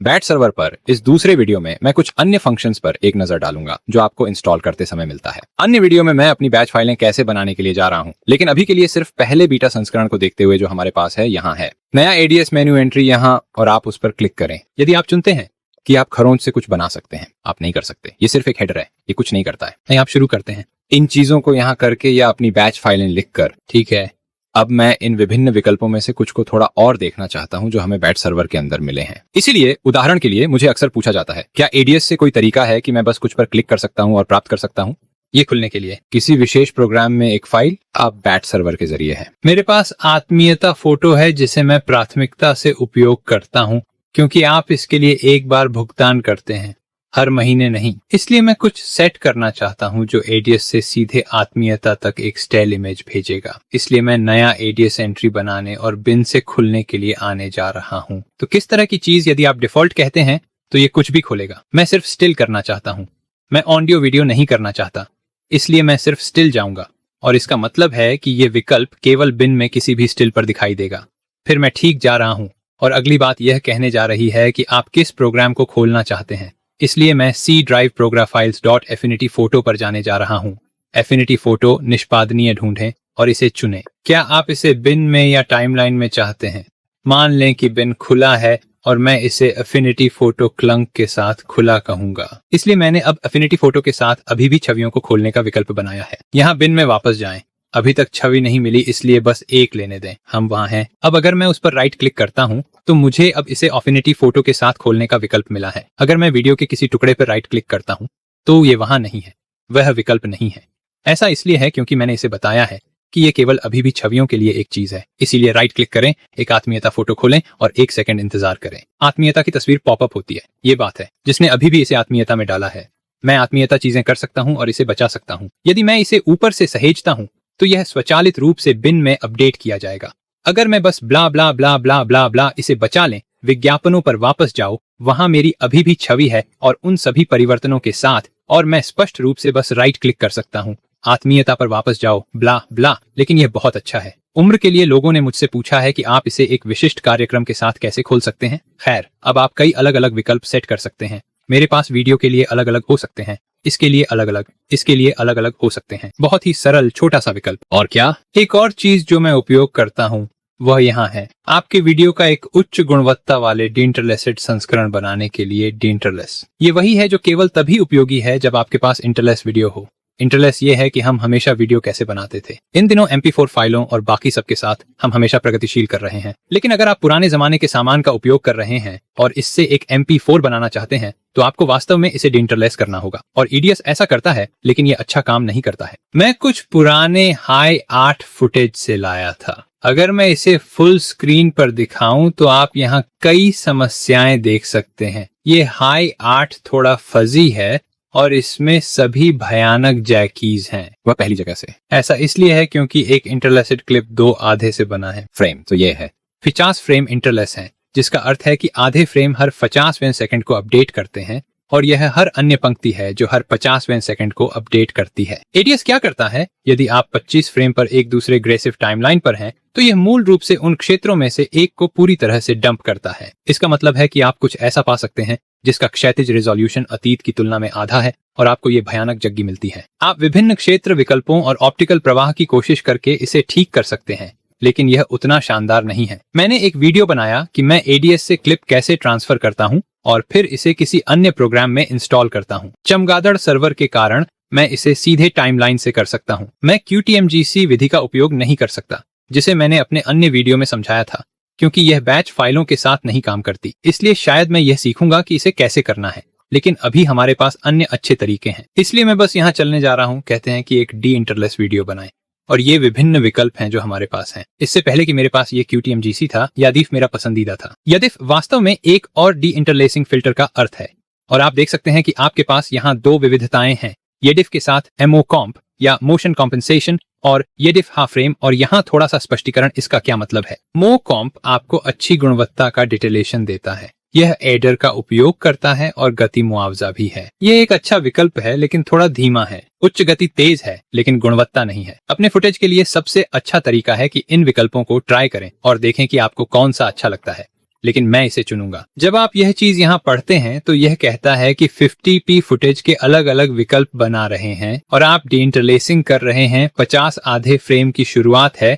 Bat server पर इस दूसरे वीडियो में मैं कुछ अन्य फंक्शंस पर एक नजर डालूंगा जो आपको इंस्टॉल करते समय मिलता है। अन्य वीडियो में मैं अपनी बैच फाइलें कैसे बनाने के लिए जा रहा हूं, लेकिन अभी के लिए सिर्फ पहले बीटा संस्करण को देखते हुए जो हमारे पास है यहाँ है। नया एडीएस मेन्यू एंट्री यहाँ, और आप उस पर क्लिक करें। यदि आप चुनते हैं कि आप खरोंच से कुछ बना सकते हैं, आप नहीं कर सकते। ये सिर्फ एक हेडर है, ये कुछ नहीं करता है। नहीं, आप शुरू करते हैं इन चीजों को यहाँ करके या अपनी बैच फाइलें लिखकर। ठीक है, अब मैं इन विभिन्न विकल्पों में से कुछ को थोड़ा और देखना चाहता हूं जो हमें बैट सर्वर के अंदर मिले हैं। इसीलिए उदाहरण के लिए मुझे अक्सर पूछा जाता है, क्या एडीएस से कोई तरीका है कि मैं बस कुछ पर क्लिक कर सकता हूं और प्राप्त कर सकता हूं? ये खुलने के लिए किसी विशेष प्रोग्राम में एक फाइल आप बैट सर्वर के जरिए है। मेरे पास आत्मीयता फोटो है जिसे मैं प्राथमिकता से उपयोग करता हूं, क्योंकि आप इसके लिए एक बार भुगतान करते हैं, हर महीने नहीं। इसलिए मैं कुछ सेट करना चाहता हूं जो एडीएस से सीधे आत्मीयता तक एक स्टाइल इमेज भेजेगा। इसलिए मैं नया एडीएस एंट्री बनाने और बिन से खुलने के लिए आने जा रहा हूं। तो किस तरह की चीज? यदि आप डिफॉल्ट कहते हैं तो ये कुछ भी खोलेगा। मैं सिर्फ स्टिल करना चाहता हूं, मैं ऑडियो वीडियो नहीं करना चाहता, इसलिए मैं सिर्फ स्टिल जाऊंगा। और इसका मतलब है कि ये विकल्प केवल बिन में किसी भी स्टिल पर दिखाई देगा। फिर मैं ठीक जा रहा हूं और अगली बात यह कहने जा रही है कि आप किस प्रोग्राम को खोलना चाहते हैं। इसलिए मैं C drive program files .affinity photo पर जाने जा रहा हूं। एफिनिटी फोटो निष्पादनीय ढूंढें और इसे चुनें। क्या आप इसे बिन में या टाइमलाइन में चाहते हैं? मान लें कि बिन खुला है और मैं इसे एफिनिटी फोटो क्लंक के साथ खुला कहूंगा। इसलिए मैंने अब एफिनिटी फोटो के साथ अभी भी छवियों को खोलने का विकल्प बनाया है। यहाँ बिन में वापस जाएं। अभी तक छवि नहीं मिली, इसलिए बस एक लेने दें। हम वहां हैं। अब अगर मैं उस पर राइट क्लिक करता हूं तो मुझे अब इसे एफिनिटी फोटो के साथ खोलने का विकल्प मिला है। अगर मैं वीडियो के किसी टुकड़े पर राइट क्लिक करता हूं तो ये वहां नहीं है, वह विकल्प नहीं है। ऐसा इसलिए है क्योंकि मैंने इसे बताया है कि ये केवल अभी भी छवियों के लिए एक चीज है। इसीलिए राइट क्लिक करें, एक आत्मीयता फोटो खोलें और 1 सेकंड इंतजार करें। आत्मीयता की तस्वीर पॉपअप होती है। ये बात है जिसने अभी भी इसे आत्मीयता में डाला है। मैं आत्मीयता चीजें कर सकता हूं और इसे बचा सकता हूं। यदि मैं इसे ऊपर से सहेजता हूं तो यह स्वचालित रूप से बिन में अपडेट किया जाएगा। अगर मैं बस ब्ला ब्ला ब्ला ब्ला ब्ला ब्ला इसे बचा लें, विज्ञापनों पर वापस जाओ, वहां मेरी अभी भी छवि है और उन सभी परिवर्तनों के साथ, और मैं स्पष्ट रूप से बस राइट क्लिक कर सकता हूं। आत्मीयता पर वापस जाओ, ब्ला ब्ला। लेकिन यह बहुत अच्छा है। उम्र के लिए लोगों ने मुझसे पूछा है कि आप इसे एक विशिष्ट कार्यक्रम के साथ कैसे खोल सकते हैं। खैर, अब आप कई अलग अलग विकल्प सेट कर सकते हैं। मेरे पास वीडियो के लिए अलग अलग हो सकते हैं, इसके लिए अलग अलग, इसके लिए अलग अलग हो सकते हैं। बहुत ही सरल छोटा सा विकल्प। और क्या? एक और चीज जो मैं उपयोग करता हूं वह यहाँ है। आपके वीडियो का एक उच्च गुणवत्ता वाले डिइंटरलेसेड संस्करण बनाने के लिए डिइंटरलेस। ये वही है जो केवल तभी उपयोगी है जब आपके पास इंटरलेस वीडियो हो। इंटरलेस ये है कि हम हमेशा वीडियो कैसे बनाते थे। इन दिनों MP4 फाइलों और बाकी सब के साथ हम हमेशा प्रगतिशील कर रहे हैं। लेकिन अगर आप पुराने जमाने के सामान का उपयोग कर रहे हैं और इससे एक MP4 बनाना चाहते हैं तो आपको वास्तव में इसे डिइंटरलेस करना होगा। और EDS ऐसा करता है, लेकिन ये अच्छा काम नहीं करता है। मैं कुछ पुराने हाई 8 फुटेज से लाया था। अगर मैं इसे फुल स्क्रीन पर दिखाऊं तो आप यहाँ कई समस्याएं देख सकते हैं। ये हाई 8 थोड़ा फजी है और इसमें सभी भयानक जैकीज हैं। वह पहली जगह से। ऐसा इसलिए है क्योंकि एक इंटरलेसेड क्लिप 2 आधे से बना है। फ्रेम तो ये है 50 फ्रेम इंटरलेस है, जिसका अर्थ है कि आधे फ्रेम हर 50वें सेकंड को अपडेट करते हैं, और यह हर अन्य पंक्ति है जो हर 50वें सेकंड को अपडेट करती है। एडीएस क्या करता है? यदि आप 25 फ्रेम पर एक दूसरे ग्रेसिव टाइमलाइन पर हैं, तो यह मूल रूप से उन क्षेत्रों में से एक को पूरी तरह से डंप करता है। इसका मतलब है कि आप कुछ ऐसा पा सकते हैं जिसका क्षैतिज रिजोल्यूशन अतीत की तुलना में आधा है, और आपको ये भयानक जग्गी मिलती है। आप विभिन्न क्षेत्र विकल्पों और ऑप्टिकल प्रवाह की कोशिश करके इसे ठीक कर सकते हैं, लेकिन यह उतना शानदार नहीं है। मैंने एक वीडियो बनाया कि मैं एडीएस से क्लिप कैसे ट्रांसफर करता हूं और फिर इसे किसी अन्य प्रोग्राम में इंस्टॉल करता हूं। चमगादड़ सर्वर के कारण मैं इसे सीधे टाइमलाइन से कर सकता हूं। मैं QTMGC विधि का उपयोग नहीं कर सकता, जिसे मैंने अपने अन्य वीडियो में समझाया था, क्योंकि यह बैच फाइलों के साथ नहीं काम करती। इसलिए शायद मैं यह सीखूंगा कि इसे कैसे करना है, लेकिन अभी हमारे पास अन्य अच्छे तरीके हैं। इसलिए मैं बस यहाँ चलने जा रहा हूँ। कहते हैं कि एक डिइंटरलेस वीडियो बनाएं, और ये विभिन्न विकल्प हैं जो हमारे पास हैं। इससे पहले कि मेरे पास ये QTMGC था, यादिफ मेरा पसंदीदा था। यादिफ वास्तव में एक और डिइंटरलेसिंग फिल्टर का अर्थ है, और आप देख सकते हैं कि आपके पास यहाँ 2 विविधताएं हैं। येडिफ के साथ MO-Comp या मोशन कॉम्पेंसेशन और येडिफ हाफ फ्रेम। और यहाँ थोड़ा सा स्पष्टीकरण, इसका क्या मतलब है। MO-Comp आपको अच्छी गुणवत्ता का डिटेलेशन देता है। यह एडर का उपयोग करता है और गति मुआवजा भी है। यह एक अच्छा विकल्प है, लेकिन थोड़ा धीमा है। उच्च गति तेज है, लेकिन गुणवत्ता नहीं है। अपने फुटेज के लिए सबसे अच्छा तरीका है कि इन विकल्पों को ट्राई करें और देखें कि आपको कौन सा अच्छा लगता है। लेकिन मैं इसे चुनूंगा। जब आप यह चीज यहाँ पढ़ते हैं तो यह कहता है कि 50p फुटेज के अलग अलग विकल्प बना रहे हैं और आप डीइंटरलेसिंग कर रहे हैं। 50 आधे फ्रेम की शुरुआत है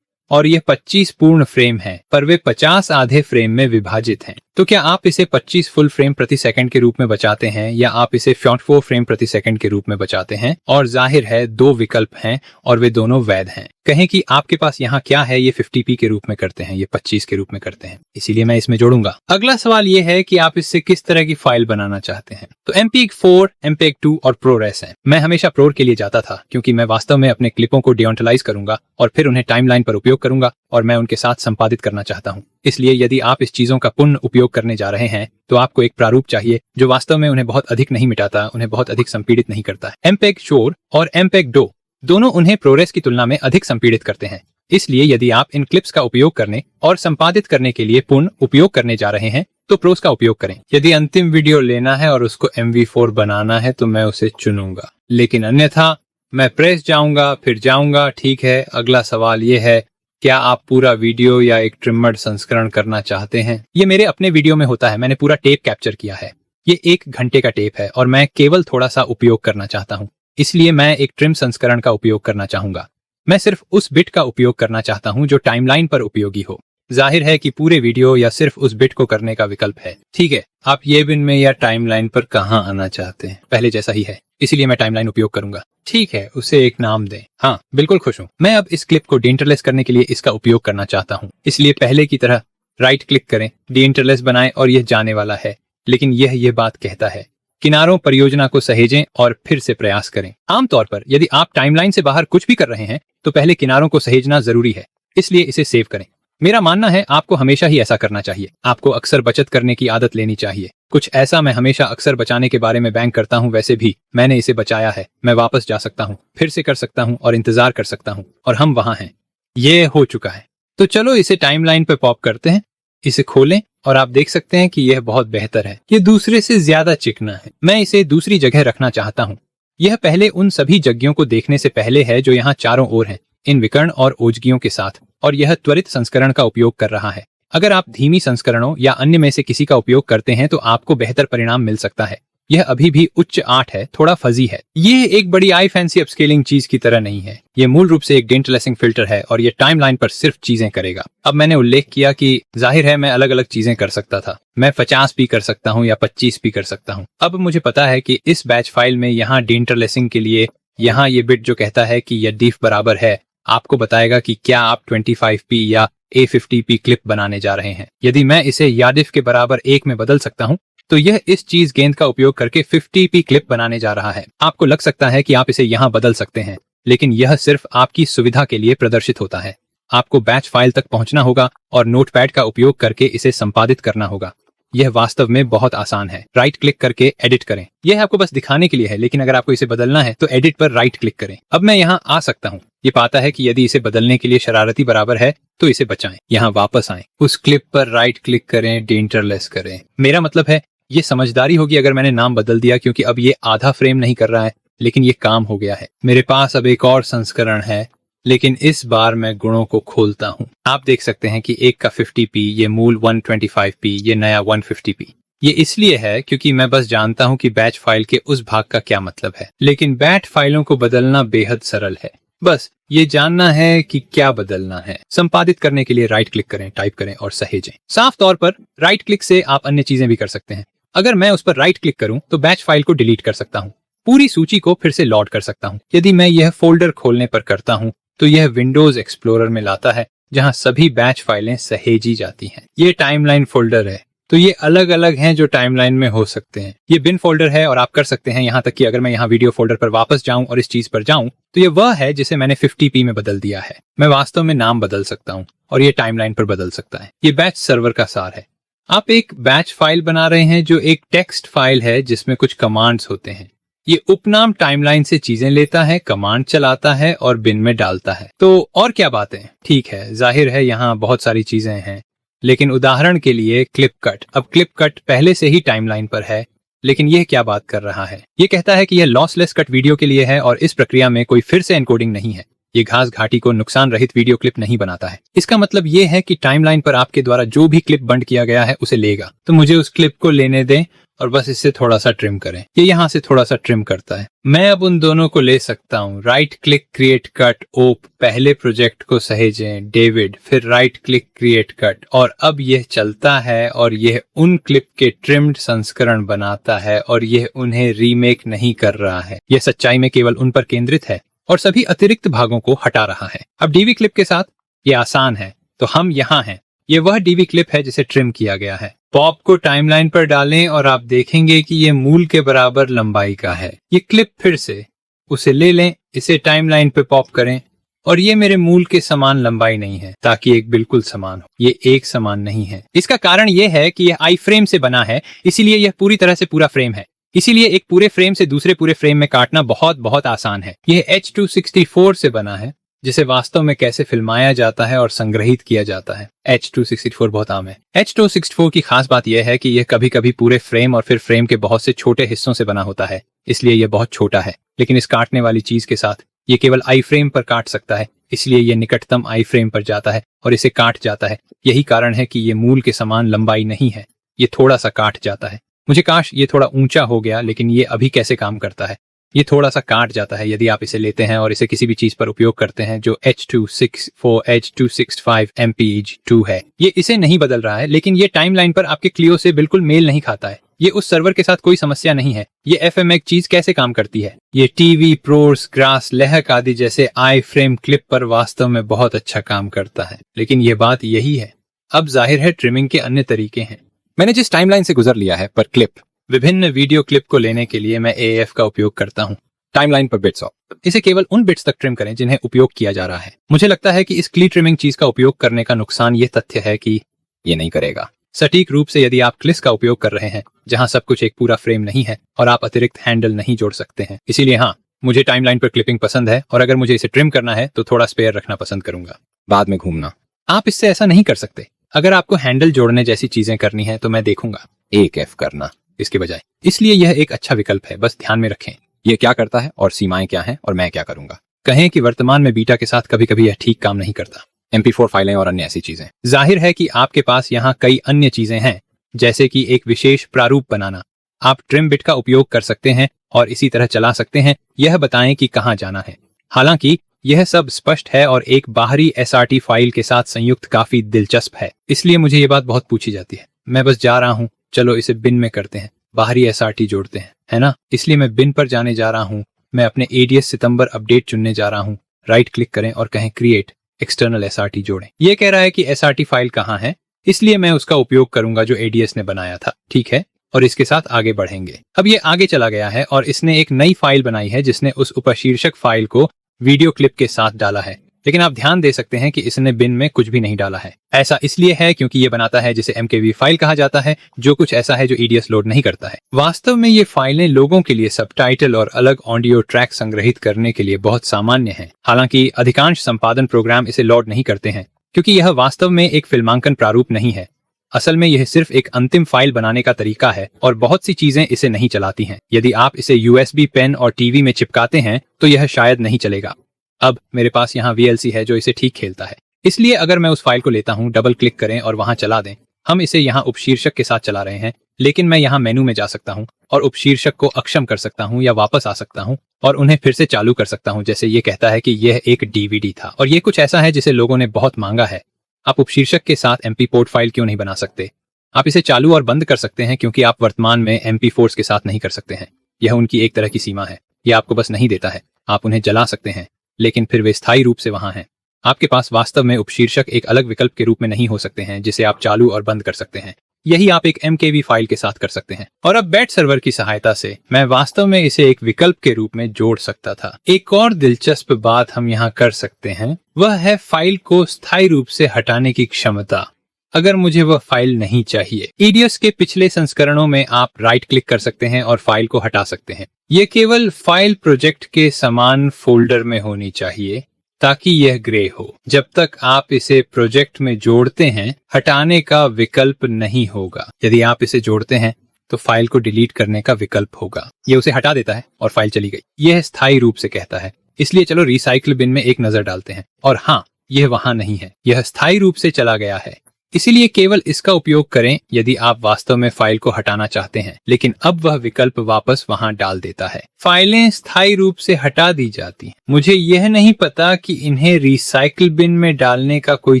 और यह 25 पूर्ण फ्रेम है, पर वे 50 आधे फ्रेम में विभाजित हैं। तो क्या आप इसे 25 फुल फ्रेम प्रति सेकंड के रूप में बचाते हैं या आप इसे 44 फ्रेम प्रति सेकंड के रूप में बचाते हैं? और जाहिर है 2 विकल्प हैं और वे दोनों वैध हैं। कहें कि आपके पास यहाँ क्या है, ये 50p के रूप में करते हैं, ये 25 के रूप में करते हैं, इसीलिए मैं इसमें जोड़ूंगा। अगला सवाल ये है कि आप इससे किस तरह की फाइल बनाना चाहते हैं। तो MPEG-4, MPEG-2 और ProRes है। मैं हमेशा प्रोर के लिए जाता था क्योंकि मैं वास्तव में अपने क्लिपों को डिओन्टलाइज करूंगा और फिर उन्हें टाइमलाइन पर उपयोग करूंगा और मैं उनके साथ संपादित करना चाहता हूं। इसलिए यदि आप इस चीजों का पुनः उपयोग करने जा रहे हैं तो आपको एक प्रारूप चाहिए जो वास्तव में उन्हें बहुत अधिक नहीं मिटाता, उन्हें बहुत अधिक संपीड़ित नहीं करता है। MPEG-4 और MPEG-2 दोनों उन्हें ProRes की तुलना में अधिक संपीड़ित करते हैं। इसलिए यदि आप इन क्लिप्स का उपयोग करने और संपादित करने के लिए पुनः उपयोग करने जा रहे हैं तो प्रोस का उपयोग करें। यदि अंतिम वीडियो लेना है और उसको MV4 बनाना है तो मैं उसे चुनूंगा, लेकिन अन्यथा मैं प्रेस जाऊंगा फिर जाऊंगा। ठीक है, अगला सवाल ये है, क्या आप पूरा वीडियो या एक ट्रिमड संस्करण करना चाहते हैं? ये मेरे अपने वीडियो में होता है, मैंने पूरा टेप कैप्चर किया है। ये 1 घंटे का टेप है और मैं केवल थोड़ा सा उपयोग करना चाहता हूँ, इसलिए मैं एक ट्रिम संस्करण का उपयोग करना चाहूंगा। मैं सिर्फ उस बिट का उपयोग करना चाहता हूं जो टाइमलाइन पर उपयोगी हो। जाहिर है कि पूरे वीडियो या सिर्फ उस बिट को करने का विकल्प है। ठीक है, आप ये बिन में या टाइमलाइन पर कहां आना चाहते हैं? पहले जैसा ही है, इसीलिए मैं टाइमलाइन उपयोग करूंगा। ठीक है, उसे एक नाम दें। हाँ, बिल्कुल खुश हूं। मैं अब इस क्लिप को डीइंटरलेस करने के लिए इसका उपयोग करना चाहता हूं, इसलिए पहले की तरह राइट क्लिक करें, डीइंटरलेस बनाएं और यह जाने वाला है। लेकिन यह बात कहता है किनारों परियोजना को सहेजें और फिर से प्रयास करें। आमतौर पर यदि आप टाइमलाइन से बाहर कुछ भी कर रहे हैं तो पहले किनारों को सहेजना जरूरी है, इसलिए इसे सेव करें। मेरा मानना है आपको हमेशा ही ऐसा करना चाहिए। आपको अक्सर बचत करने की आदत लेनी चाहिए। कुछ ऐसा मैं हमेशा अक्सर बचाने के बारे में बैंक करता हूं। वैसे भी मैंने इसे बचाया है। मैं वापस जा सकता हूं, फिर से कर सकता हूं और इंतजार कर सकता हूं और हम वहां हैं। ये हो चुका है। तो चलो इसे टाइमलाइन पे पॉप करते हैं। इसे खोलें और आप देख सकते हैं कि यह बहुत बेहतर है। ये दूसरे से ज्यादा चिकना है। मैं इसे दूसरी जगह रखना चाहता हूँ। यह पहले उन सभी जगहों को देखने से पहले है जो यहाँ चारों ओर हैं, इन विकर्ण और ओजगियों के साथ, और यह त्वरित संस्करण का उपयोग कर रहा है। अगर आप धीमी संस्करणों या अन्य में से किसी का उपयोग करते हैं तो आपको बेहतर परिणाम मिल सकता है। यह अभी भी उच्च 8 है, थोड़ा फजी है। ये एक बड़ी आई फैंसी अपस्केलिंग चीज की तरह नहीं है। ये मूल रूप से एक डीइंटरलेसिंग फिल्टर है और ये टाइमलाइन पर सिर्फ चीजें करेगा। अब मैंने उल्लेख किया कि जाहिर है मैं अलग अलग चीजें कर सकता था। मैं 50p कर सकता हूँ या 25p कर सकता हूँ। अब मुझे पता है कि इस बैच फाइल में यहाँ डीइंटरलेसिंग के लिए यहाँ ये बिट जो कहता है कि यह डीफ बराबर है, आपको बताएगा कि क्या आप 25p या A50p क्लिप बनाने जा रहे हैं। यदि मैं इसे यादिफ के बराबर 1 में बदल सकता हूँ तो यह इस चीज गेंद का उपयोग करके 50p क्लिप बनाने जा रहा है। आपको लग सकता है कि आप इसे यहाँ बदल सकते हैं, लेकिन यह सिर्फ आपकी सुविधा के लिए प्रदर्शित होता है। आपको बैच फाइल तक पहुंचना होगा और नोटपैड का उपयोग करके इसे संपादित करना होगा। यह वास्तव में बहुत आसान है। राइट क्लिक करके एडिट करें। यह आपको बस दिखाने के लिए है, लेकिन अगर आपको इसे बदलना है तो एडिट पर राइट क्लिक करें। अब मैं यहाँ आ सकता हूँ। ये पाता है कि यदि इसे बदलने के लिए शरारती बराबर है तो इसे बचाएं। यहाँ वापस आएं, उस क्लिप पर राइट क्लिक करें, डीइंटरलेस करें। मेरा मतलब है ये समझदारी होगी अगर मैंने नाम बदल दिया, क्योंकि अब ये आधा फ्रेम नहीं कर रहा है, लेकिन ये काम हो गया है। मेरे पास अब एक और संस्करण है, लेकिन इस बार मैं गुणों को खोलता हूँ। आप देख सकते हैं कि एक का 50p, ये मूल 125p, ये नया 150p। ये इसलिए है क्योंकि मैं बस जानता हूँ कि बैच फाइल के उस भाग का क्या मतलब है। लेकिन बैच फाइलों को बदलना बेहद सरल है। बस ये जानना है कि क्या बदलना है। संपादित करने के लिए राइट क्लिक करें, टाइप करें और सहेजें। साफ तौर पर राइट क्लिक से आप अन्य चीजें भी कर सकते हैं। अगर मैं उस पर राइट क्लिक करूं तो बैच फाइल को डिलीट कर सकता हूं। पूरी सूची को फिर से लोड कर सकता हूं। यदि मैं यह फोल्डर खोलने पर करता हूं तो यह विंडोज एक्सप्लोरर में लाता है, जहां सभी बैच फाइलें सहेजी जाती हैं। ये टाइमलाइन फोल्डर है, तो ये अलग अलग हैं जो टाइमलाइन में हो सकते हैं। ये बिन फोल्डर है और आप कर सकते हैं, यहाँ तक कि अगर मैं यहाँ वीडियो फोल्डर पर वापस जाऊं और इस चीज पर जाऊं तो ये वह है जिसे मैंने 50p में बदल दिया है। मैं वास्तव में नाम बदल सकता हूं और ये टाइमलाइन पर बदल सकता है। ये बैच सर्वर का सार है। आप एक बैच फाइल बना रहे हैं जो एक टेक्स्ट फाइल है जिसमें कुछ कमांड्स होते हैं। ये उपनाम टाइमलाइन से चीजें लेता है, कमांड चलाता है और बिन में डालता है। तो और क्या बातें? ठीक है, जाहिर है यहाँ बहुत सारी चीजें हैं, लेकिन उदाहरण के लिए क्लिप कट। अब क्लिप कट पहले से ही टाइमलाइन पर है, लेकिन यह क्या बात कर रहा है? ये कहता है कि यह लॉसलेस कट वीडियो के लिए है और इस प्रक्रिया में कोई फिर से एन्कोडिंग नहीं है। ये घास घाटी को नुकसान रहित वीडियो क्लिप नहीं बनाता है। इसका मतलब ये है कि टाइमलाइन पर आपके द्वारा जो भी क्लिप बंद किया गया है उसे लेगा। तो मुझे उस क्लिप को लेने दें और बस इससे थोड़ा सा ट्रिम करें। ये यहाँ से थोड़ा सा ट्रिम करता है। मैं अब उन दोनों को ले सकता हूँ। राइट क्लिक क्रिएट कट ओप, पहले प्रोजेक्ट को सहेजें डेविड, फिर राइट क्लिक क्रिएट कट, और अब यह चलता है और यह उन क्लिप के ट्रिम्ड संस्करण बनाता है और यह उन्हें रीमेक नहीं कर रहा है। यह सच्चाई में केवल उन पर केंद्रित है और सभी अतिरिक्त भागों को हटा रहा है। अब डीवी क्लिप के साथ ये आसान है। तो हम यहाँ हैं। ये वह डीवी क्लिप है जिसे ट्रिम किया गया है। पॉप को टाइमलाइन पर डालें और आप देखेंगे कि ये मूल के बराबर लंबाई का है। ये क्लिप फिर से उसे ले लें, इसे टाइमलाइन पे पॉप करें और ये मेरे मूल के समान लंबाई नहीं है, ताकि एक बिल्कुल समान हो। ये एक समान नहीं है। इसका कारण ये है कि यह आई फ्रेम से बना है, इसीलिए यह पूरी तरह से पूरा फ्रेम है। इसीलिए एक पूरे फ्रेम से दूसरे पूरे फ्रेम में काटना बहुत बहुत आसान है। यह H.264 से बना है, जिसे वास्तव में कैसे फिल्माया जाता है और संग्रहित किया जाता है। H.264 बहुत आम है। H.264 की खास बात यह है कि यह कभी कभी पूरे फ्रेम और फिर फ्रेम के बहुत से छोटे हिस्सों से बना होता है, इसलिए यह बहुत छोटा है। लेकिन इस काटने वाली चीज के साथ ये केवल आई फ्रेम पर काट सकता है, इसलिए यह निकटतम आई फ्रेम पर जाता है और इसे काट जाता है। यही कारण है कि ये मूल के समान लंबाई नहीं है। ये थोड़ा सा काट जाता है। मुझे काश ये थोड़ा ऊंचा हो गया, लेकिन ये अभी कैसे काम करता है। ये थोड़ा सा काट जाता है यदि आप इसे लेते हैं और इसे किसी भी चीज पर उपयोग करते हैं जो H.264 H.265 MPEG-2 है। ये इसे नहीं बदल रहा है, लेकिन ये टाइमलाइन पर आपके क्लियो से बिल्कुल मेल नहीं खाता है। ये उस सर्वर के साथ कोई समस्या नहीं है। ये FMX चीज कैसे काम करती है। ये टीवी, प्रोर्स, ग्रास, लहक आदि जैसे आई फ्रेम क्लिप पर वास्तव में बहुत अच्छा काम करता है। लेकिन ये बात यही है। अब जाहिर है ट्रिमिंग के अन्य तरीके हैं। मैंने जिस टाइमलाइन से गुजर लिया है पर क्लिप, विभिन्न वीडियो क्लिप को लेने के लिए मैं AAF का उपयोग करता हूँ। टाइमलाइन पर बिट्स ऑफ। इसे केवल उन बिट्स तक ट्रिम करें जिन्हें उपयोग किया जा रहा है। मुझे लगता है कि इस क्ली ट्रिमिंग चीज का उपयोग करने का नुकसान ये तथ्य है कि ये नहीं करेगा। सटीक रूप से यदि आप क्लिस का उपयोग कर रहे हैं, जहां सब कुछ एक पूरा फ्रेम नहीं है और आप अतिरिक्त हैंडल नहीं जोड़ सकते हैं। इसीलिए हाँ, मुझे टाइमलाइन पर क्लिपिंग पसंद है और अगर मुझे इसे ट्रिम करना है तो थोड़ा स्पेयर रखना पसंद करूंगा। बाद में घूमना। आप इससे ऐसा नहीं कर सकते। अगर आपको हैंडल जोड़ने जैसी चीजें करनी है तो मैं देखूंगा। एक F करना इसके बजाय। इसलिए यह एक अच्छा विकल्प है, बस ध्यान में रखें। ये क्या करता है और सीमाएं क्या हैं और मैं क्या करूंगा। कहें कि वर्तमान में बीटा के साथ कभी कभी यह ठीक काम नहीं करता। MP4 फाइलें और अन्य ऐसी चीजें। जाहिर है कि आपके पास यहाँ कई अन्य चीजें हैं, जैसे कि एक विशेष प्रारूप बनाना। आप ट्रिम बिट का उपयोग कर सकते हैं और इसी तरह चला सकते हैं, यह बताएं कि कहाँ जाना है। हालांकि यह सब स्पष्ट है और एक बाहरी SRT फाइल के साथ संयुक्त काफी दिलचस्प है। इसलिए मुझे ये बात बहुत पूछी जाती है। मैं बस जा रहा हूँ, चलो इसे बिन में करते हैं, बाहरी SRT जोड़ते हैं, है ना। इसलिए मैं बिन पर जाने जा रहा हूँ। मैं अपने ADS सितंबर अपडेट चुनने जा रहा हूँ। राइट क्लिक करें और कहें क्रिएट एक्सटर्नल SRT जोड़ें। यह कह रहा है कि SRT फाइल कहाँ है, इसलिए मैं उसका उपयोग करूंगा जो ADS ने बनाया था। ठीक है, और इसके साथ आगे बढ़ेंगे। अब ये आगे चला गया है और इसने एक नई फाइल बनाई है जिसने उस उपशीर्षक फाइल को वीडियो क्लिप के साथ डाला है। लेकिन आप ध्यान दे सकते हैं कि इसने बिन में कुछ भी नहीं डाला है। ऐसा इसलिए है क्योंकि ये बनाता है जिसे MKV फाइल कहा जाता है, जो कुछ ऐसा है जो EDS लोड नहीं करता है। वास्तव में ये फाइलें लोगों के लिए सबटाइटल और अलग ऑडियो ट्रैक संग्रहित करने के लिए बहुत सामान्य हैं। हालांकि अधिकांश संपादन प्रोग्राम इसे लोड नहीं करते हैं क्योंकि यह वास्तव में एक फिल्मांकन प्रारूप नहीं है। असल में यह सिर्फ एक अंतिम फाइल बनाने का तरीका है और बहुत सी चीजें इसे नहीं चलाती हैं। यदि आप इसे USB पेन और टीवी में चिपकाते हैं तो यह शायद नहीं चलेगा। अब मेरे पास यहाँ VLC है जो इसे ठीक खेलता है। इसलिए अगर मैं उस फाइल को लेता हूँ, डबल क्लिक करें और वहां चला दें। हम इसे यहाँ उपशीर्षक के साथ चला रहे हैं, लेकिन मैं यहाँ मेनू में जा सकता हूँ और उपशीर्षक को अक्षम कर सकता हूँ या वापस आ सकता हूँ और उन्हें फिर से चालू कर सकता हूँ, जैसे ये कहता है कि यह एक DVD था और ये कुछ ऐसा है जिसे लोगों ने बहुत मांगा है। आप उपशीर्षक के साथ MP पोर्ट फाइल क्यों नहीं बना सकते। आप इसे चालू और बंद कर सकते हैं क्योंकि आप वर्तमान में MP4s के साथ नहीं कर सकते हैं। यह उनकी एक तरह की सीमा है। यह आपको बस नहीं देता है। आप उन्हें जला सकते हैं, लेकिन फिर वे स्थायी रूप से वहां हैं। आपके पास वास्तव में उपशीर्षक एक अलग विकल्प के रूप में नहीं हो सकते हैं जिसे आप चालू और बंद कर सकते हैं। यही आप एक MKV फाइल के साथ कर सकते हैं। और अब बैट सर्वर की सहायता से मैं वास्तव में इसे एक विकल्प के रूप में जोड़ सकता था। एक और दिलचस्प बात हम यहाँ कर सकते हैं, वह है फाइल को स्थायी रूप से हटाने की क्षमता। अगर मुझे वह फाइल नहीं चाहिए। EDS के पिछले संस्करणों में आप राइट क्लिक कर सकते हैं और फाइल को हटा सकते हैं। ये केवल फाइल प्रोजेक्ट के समान फोल्डर में होनी चाहिए ताकि यह ग्रे हो। जब तक आप इसे प्रोजेक्ट में जोड़ते हैं, हटाने का विकल्प नहीं होगा। यदि आप इसे जोड़ते हैं तो फाइल को डिलीट करने का विकल्प होगा। यह उसे हटा देता है और फाइल चली गई। यह स्थायी रूप से कहता है इसलिए चलो रिसाइकल बिन में एक नजर डालते हैं। और हाँ, यह वहां नहीं है, यह स्थायी रूप से चला गया है। इसीलिए केवल इसका उपयोग करें यदि आप वास्तव में फाइल को हटाना चाहते हैं, लेकिन अब वह विकल्प वापस वहां डाल देता है। फाइलें स्थायी रूप से हटा दी जाती हैं। मुझे यह नहीं पता कि इन्हें रिसाइकल बिन में डालने का कोई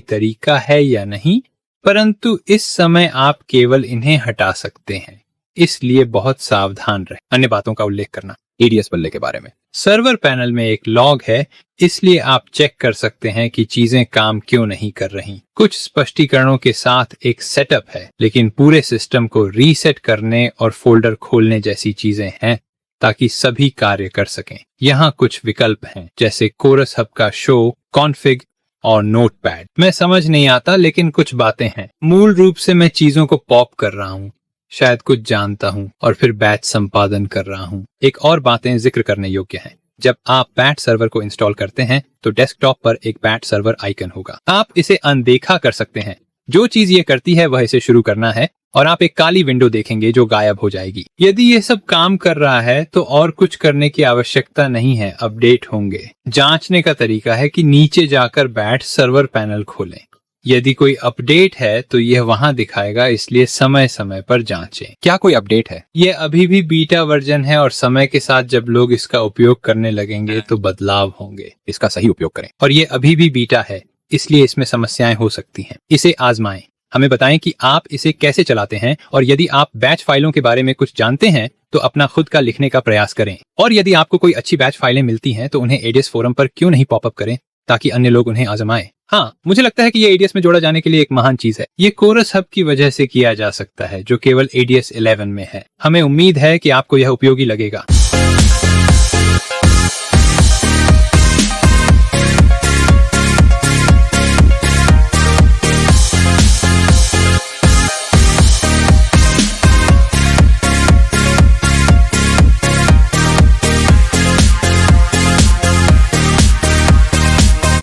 तरीका है या नहीं, परंतु इस समय आप केवल इन्हें हटा सकते हैं, इसलिए बहुत सावधान रहें। अन्य बातों का उल्लेख करना, एडीएस बदलने के बारे में। सर्वर पैनल में एक लॉग है, इसलिए आप चेक कर सकते हैं कि चीजें काम क्यों नहीं कर रही। कुछ स्पष्टीकरणों के साथ एक सेटअप है, लेकिन पूरे सिस्टम को रीसेट करने और फोल्डर खोलने जैसी चीजें हैं ताकि सभी कार्य कर सकें। यहाँ कुछ विकल्प हैं, जैसे कोरस हब का शो, कॉन्फ़िग और नोटपैड। मैं समझ नहीं आता, लेकिन कुछ बातें हैं। मूल रूप से मैं चीजों को पॉप कर रहा हूँ, शायद कुछ जानता हूँ और फिर बैच संपादन कर रहा हूँ। एक और बातें जिक्र करने योग्य हैं। जब आप बैच सर्वर को इंस्टॉल करते हैं तो डेस्कटॉप पर एक बैच सर्वर आइकन होगा। आप इसे अनदेखा कर सकते हैं। जो चीज ये करती है वह इसे शुरू करना है और आप एक काली विंडो देखेंगे जो गायब हो जाएगी। यदि ये सब काम कर रहा है तो और कुछ करने की आवश्यकता नहीं है, अपडेट होंगे। जांचने का तरीका है कि नीचे जाकर बैच सर्वर पैनल खोलें। यदि कोई अपडेट है तो यह वहां दिखाएगा, इसलिए समय समय पर जांचें। क्या कोई अपडेट है? यह अभी भी बीटा वर्जन है और समय के साथ जब लोग इसका उपयोग करने लगेंगे तो बदलाव होंगे। इसका सही उपयोग करें। और यह अभी भी बीटा है, इसलिए इसमें समस्याएं हो सकती हैं। इसे आजमाएं। हमें बताएं कि आप इसे कैसे चलाते हैं, और यदि आप बैच फाइलों के बारे में कुछ जानते हैं तो अपना खुद का लिखने का प्रयास करें। और यदि आपको कोई अच्छी बैच फाइलें मिलती हैं तो उन्हें एडीएस फोरम पर क्यों नहीं पॉपअप करें ताकि अन्य लोग उन्हें आजमाएं। हाँ, मुझे लगता है कि ये एडीएस में जोड़ा जाने के लिए एक महान चीज है। ये कोरस हब की वजह से किया जा सकता है, जो केवल एडीएस 11 में है। हमें उम्मीद है कि आपको यह उपयोगी लगेगा।